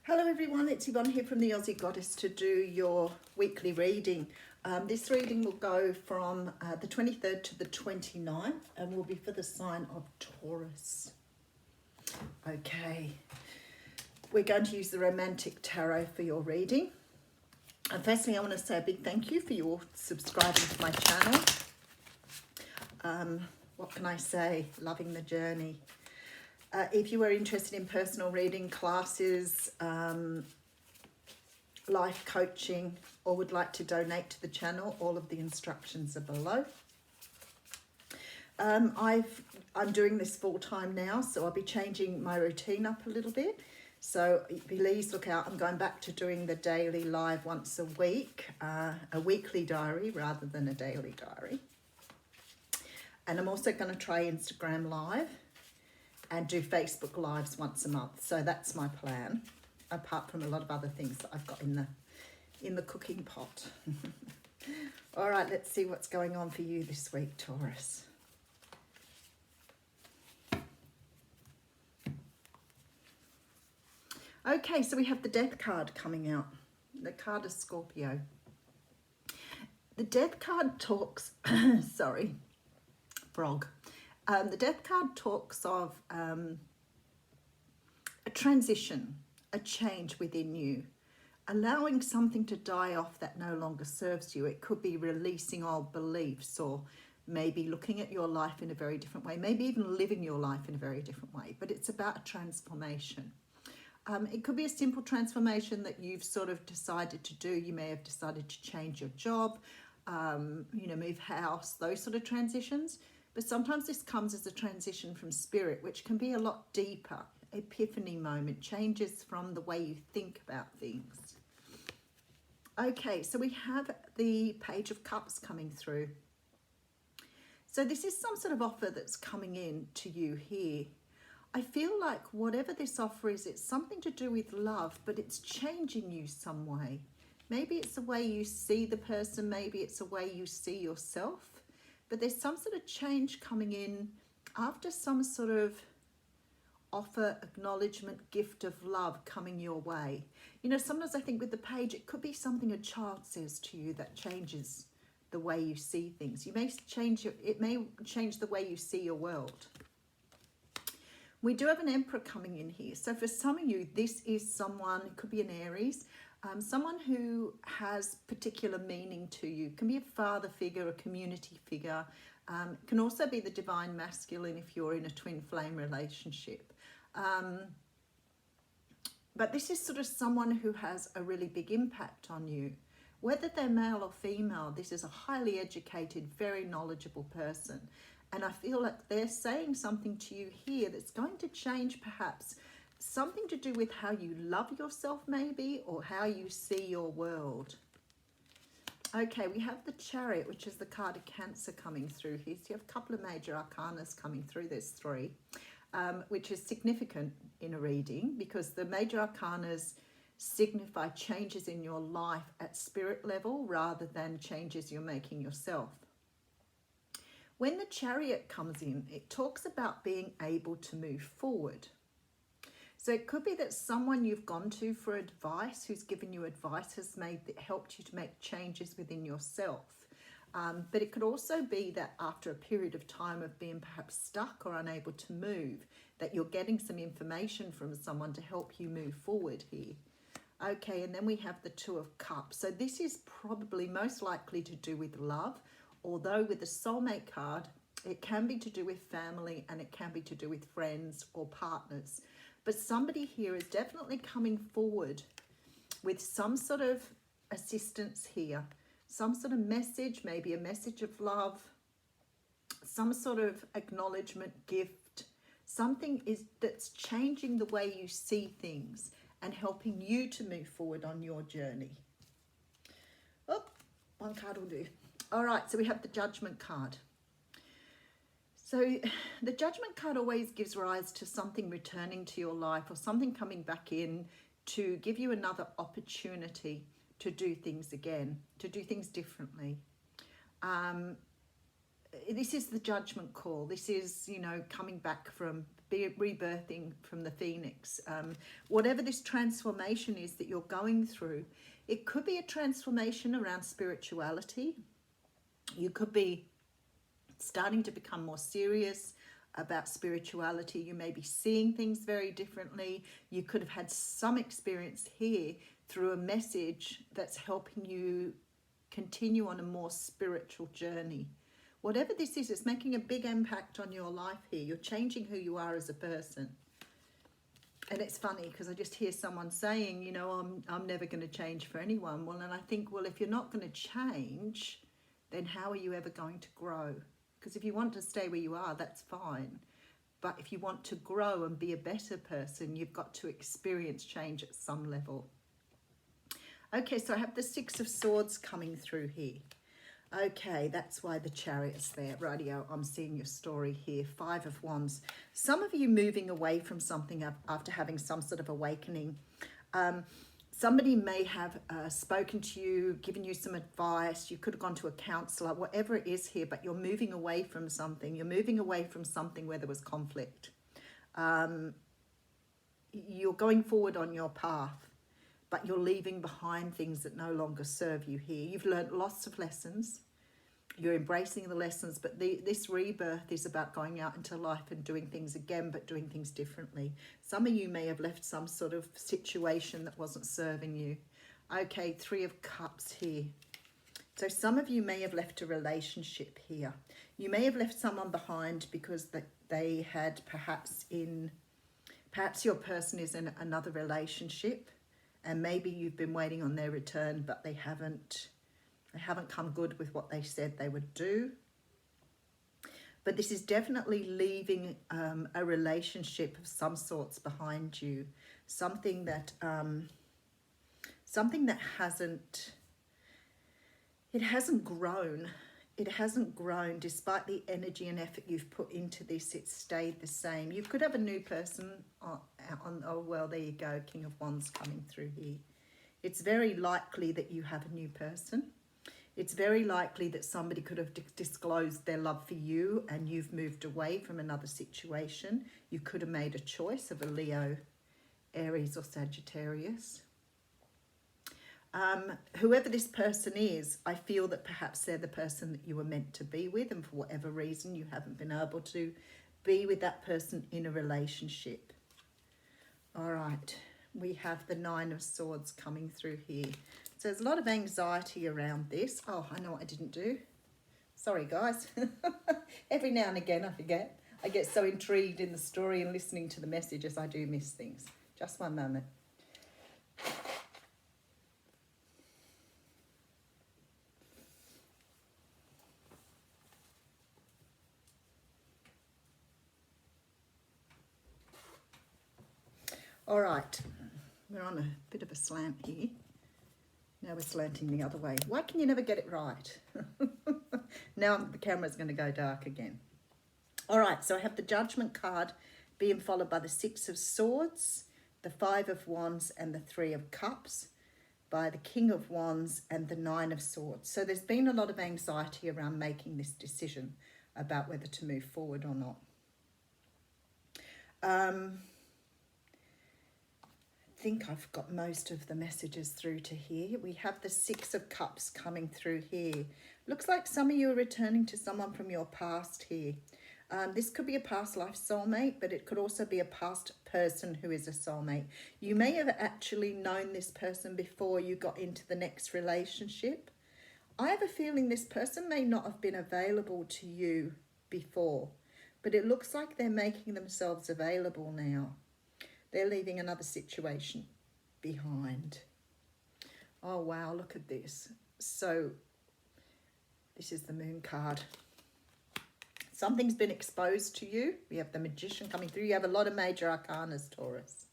Hello everyone, it's Yvonne here from the Aussie Goddess to do your weekly reading. This reading will go from the 23rd to the 29th and will be for the sign of Taurus. Okay, we're going to use the Romantic Tarot for your reading. And firstly, I want to say a big thank you for your subscribing to my channel. What can I say? Loving the journey. If you are interested in personal reading classes, life coaching, or would like to donate to the channel, all of the instructions are below. I'm doing this full time now, so I'll be changing my routine up a little bit. So please look out. I'm going back to doing the daily live once a week, a weekly diary rather than a daily diary. And I'm also going to try Instagram Live and do Facebook Lives once a month. So that's my plan, apart from a lot of other things that I've got in the cooking pot. All right, let's see what's going on for you this week, Taurus. Okay, so we have the Death card coming out. The card is Scorpio. The Death card talks, sorry, frog. The Death card talks of a transition, a change within you, allowing something to die off that no longer serves you. It could be releasing old beliefs, or maybe looking at your life in a very different way, maybe even living your life in a very different way, but it's about a transformation. It could be a simple transformation that you've sort of decided to do. You may have decided to change your job, move house, those sort of transitions. But sometimes this comes as a transition from spirit, which can be a lot deeper. Epiphany moment, changes from the way you think about things. Okay, so we have the Page of Cups coming through. So this is some sort of offer that's coming in to you here. I feel like whatever this offer is, it's something to do with love, but it's changing you some way. Maybe it's the way you see the person, maybe it's the way you see yourself. But there's some sort of change coming in after some sort of offer, acknowledgement, gift of love coming your way. You know, sometimes I think with the page, it could be something a child says to you that changes the way you see things. It may change the way you see your world. We do have an Emperor coming in here. So for some of you, this is someone, it could be an Aries, someone who has particular meaning to you. It can be a father figure, a community figure. It can also be the divine masculine if you're in a twin flame relationship. But this is sort of someone who has a really big impact on you. Whether they're male or female, this is a highly educated, very knowledgeable person. And I feel like they're saying something to you here that's going to change perhaps something to do with how you love yourself maybe, or how you see your world. Okay, we have the Chariot, which is the card of Cancer coming through here. So you have a couple of major arcanas coming through. There's three, which is significant in a reading because the major arcanas signify changes in your life at spirit level rather than changes you're making yourself. When the Chariot comes in, it talks about being able to move forward. So it could be that someone you've gone to for advice, who's given you advice, has helped you to make changes within yourself. But it could also be that after a period of time of being perhaps stuck or unable to move, that you're getting some information from someone to help you move forward here. Okay, and then we have the Two of Cups. So this is probably most likely to do with love, although with the Soulmate card, it can be to do with family and it can be to do with friends or partners. But somebody here is definitely coming forward with some sort of assistance here, some sort of message, maybe a message of love, some sort of acknowledgement, gift, something that's changing the way you see things and helping you to move forward on your journey. Oh, one card will do. All right, so we have the Judgment card. So the Judgment card always gives rise to something returning to your life or something coming back in to give you another opportunity to do things again, to do things differently. This is the judgment call. This is, coming back from rebirthing from the phoenix. Whatever this transformation is that you're going through, it could be a transformation around spirituality. You could be starting to become more serious about spirituality. You may be seeing things very differently. You could have had some experience here through a message that's helping you continue on a more spiritual journey. Whatever this is, it's making a big impact on your life here. You're changing who you are as a person. And it's funny because I just hear someone saying, you know, I'm never going to change for anyone. Well, and I think, well, if you're not going to change, then how are you ever going to grow? Because if you want to stay where you are, that's fine. But if you want to grow and be a better person, you've got to experience change at some level. Okay, so I have the Six of Swords coming through here. Okay, that's why the Chariot's there. Rightio, I'm seeing your story here. Five of Wands. Some of you moving away from something after having some sort of awakening. Somebody may have spoken to you, given you some advice. You could have gone to a counsellor, whatever it is here, but you're moving away from something. You're moving away from something where there was conflict. You're going forward on your path, but you're leaving behind things that no longer serve you here. You've learned lots of lessons. You're embracing the lessons, but this rebirth is about going out into life and doing things again, but doing things differently. Some of you may have left some sort of situation that wasn't serving you. Okay, Three of Cups here. So some of you may have left a relationship here. You may have left someone behind because they had perhaps your person is in another relationship, and maybe you've been waiting on their return, but they haven't come good with what they said they would do. But this is definitely leaving a relationship of some sorts behind you. Something that hasn't grown. It hasn't grown despite the energy and effort you've put into this. It's stayed the same. You could have a new person oh well, there you go, King of Wands coming through here. It's very likely that you have a new person. It's very likely that somebody could have disclosed their love for you and you've moved away from another situation. You could have made a choice of a Leo, Aries or Sagittarius. Whoever this person is, I feel that perhaps they're the person that you were meant to be with, and for whatever reason you haven't been able to be with that person in a relationship. All right, we have the Nine of Swords coming through here. So there's a lot of anxiety around this. Oh, I know what I didn't do. Sorry, guys. Every now and again I forget. I get so intrigued in the story and listening to the messages, I do miss things. Just one moment. All right, we're on a bit of a slant here. Now we're slanting the other way. Why can you never get it right? Now the camera's going to go dark again. All right, so I have the Judgment card being followed by the Six of Swords, the Five of Wands and the Three of Cups, by the King of Wands and the Nine of Swords. So there's been a lot of anxiety around making this decision about whether to move forward or not. I think I've got most of the messages through to here. We have the Six of Cups coming through here. Looks like some of you are returning to someone from your past here. This could be a past life soulmate, but it could also be a past person who is a soulmate. You may have actually known this person before you got into the next relationship. I have a feeling this person may not have been available to you before, but it looks like they're making themselves available now. They're leaving another situation behind. Oh, wow, look at this. So this is the Moon card. Something's been exposed to you. We have the Magician coming through. You have a lot of major arcanas, Taurus.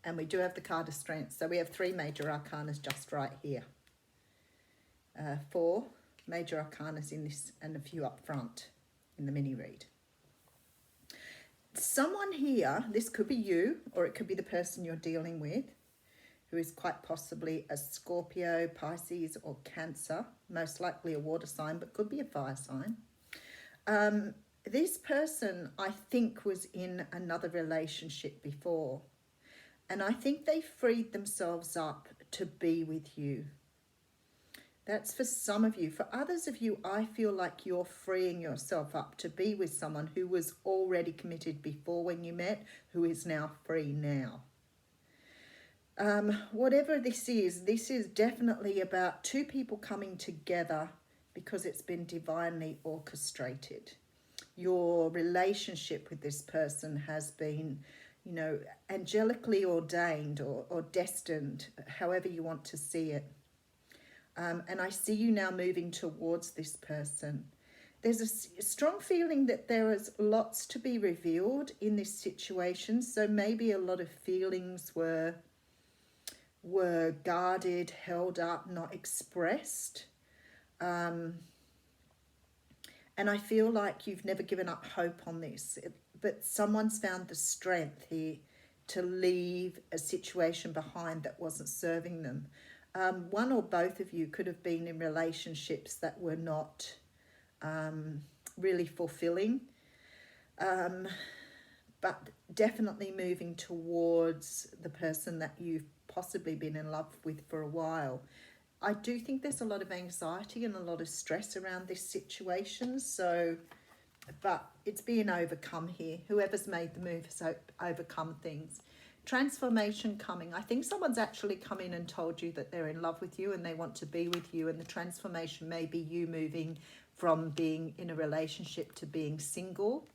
And we do have the card of Strength. So we have three major arcanas just right here. Four major arcanas in this and a few up front in the mini read. Someone here, this could be you or it could be the person you're dealing with, who is quite possibly a Scorpio, Pisces or Cancer, most likely a water sign, but could be a fire sign. This person, I think, was in another relationship before. And I think they freed themselves up to be with you. That's for some of you. For others of you, I feel like you're freeing yourself up to be with someone who was already committed before when you met, who is now free now. Whatever this is definitely about two people coming together because it's been divinely orchestrated. Your relationship with this person has been, you know, angelically ordained or destined, however you want to see it. And I see you now moving towards this person. There's a strong feeling that there is lots to be revealed in this situation. So maybe a lot of feelings were guarded, held up, not expressed. And I feel like you've never given up hope on this, but someone's found the strength here to leave a situation behind that wasn't serving them. One or both of you could have been in relationships that were not really fulfilling, but definitely moving towards the person that you've possibly been in love with for a while. I do think there's a lot of anxiety and a lot of stress around this situation, so, but it's being overcome here. Whoever's made the move has overcome things. Transformation coming. I think someone's actually come in and told you that they're in love with you and they want to be with you, and the transformation may be you moving from being in a relationship to being single.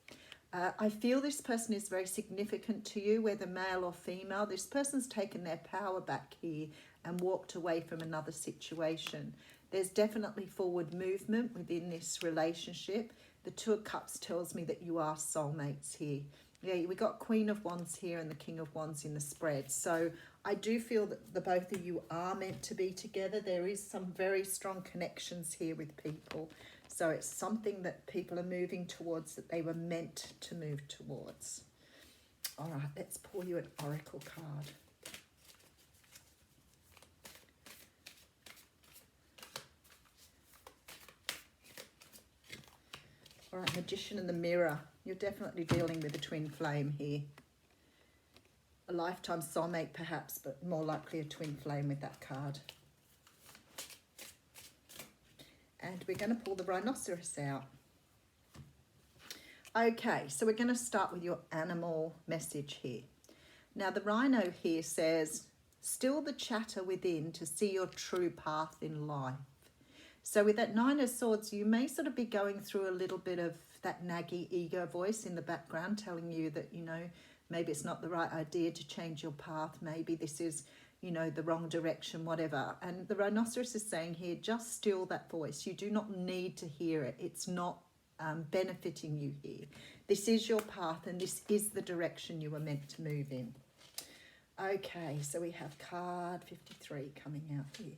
I feel this person is very significant to you, whether male or female. This person's taken their power back here and walked away from another situation. There's definitely forward movement within this relationship. The Two of Cups tells me that you are soulmates here. Yeah, we got Queen of Wands here and the King of Wands in the spread. So I do feel that the both of you are meant to be together. There is some very strong connections here with people. So it's something that people are moving towards, that they were meant to move towards. All right, let's pull you an oracle card. All right, Magician in the Mirror. You're definitely dealing with a twin flame here. A lifetime soulmate perhaps, but more likely a twin flame with that card. And we're going to pull the rhinoceros out. Okay, so we're going to start with your animal message here. Now the rhino here says, still the chatter within to see your true path in life. So with that Nine of Swords, you may sort of be going through a little bit of that naggy ego voice in the background telling you that, you know, maybe it's not the right idea to change your path. Maybe this is, you know, the wrong direction, whatever. And the rhinoceros is saying here, just still that voice. You do not need to hear it. It's not benefiting you here. This is your path and this is the direction you were meant to move in. Okay, so we have card 53 coming out here.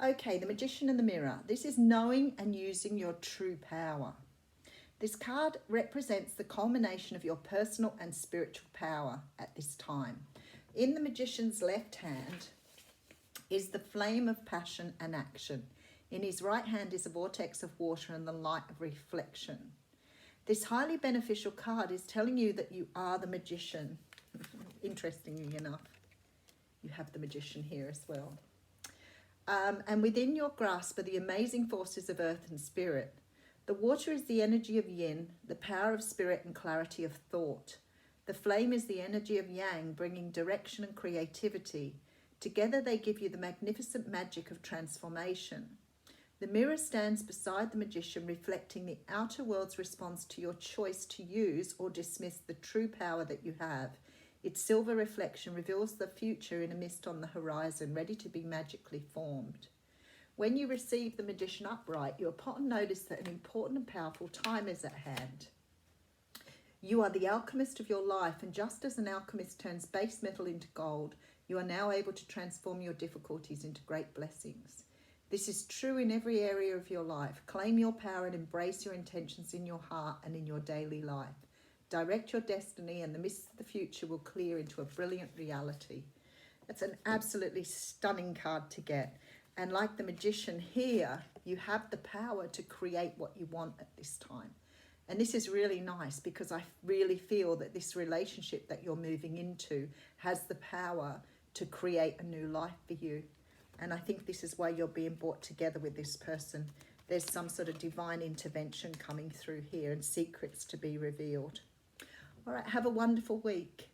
Okay, the Magician in the Mirror. This is knowing and using your true power. This card represents the culmination of your personal and spiritual power at this time. In the Magician's left hand is the flame of passion and action. In his right hand is a vortex of water and the light of reflection. This highly beneficial card is telling you that you are the magician. Interestingly enough, you have the Magician here as well. And within your grasp are the amazing forces of earth and spirit. The water is the energy of yin, the power of spirit and clarity of thought. The flame is the energy of yang, bringing direction and creativity. Together they give you the magnificent magic of transformation. The mirror stands beside the magician, reflecting the outer world's response to your choice to use or dismiss the true power that you have. Its silver reflection reveals the future in a mist on the horizon, ready to be magically formed. When you receive the Magician upright, you are upon notice that an important and powerful time is at hand. You are the alchemist of your life, and just as an alchemist turns base metal into gold, you are now able to transform your difficulties into great blessings. This is true in every area of your life. Claim your power and embrace your intentions in your heart and in your daily life. Direct your destiny and the mists of the future will clear into a brilliant reality. That's an absolutely stunning card to get. And like the magician here, you have the power to create what you want at this time. And this is really nice because I really feel that this relationship that you're moving into has the power to create a new life for you. And I think this is why you're being brought together with this person. There's some sort of divine intervention coming through here and secrets to be revealed. All right, have a wonderful week.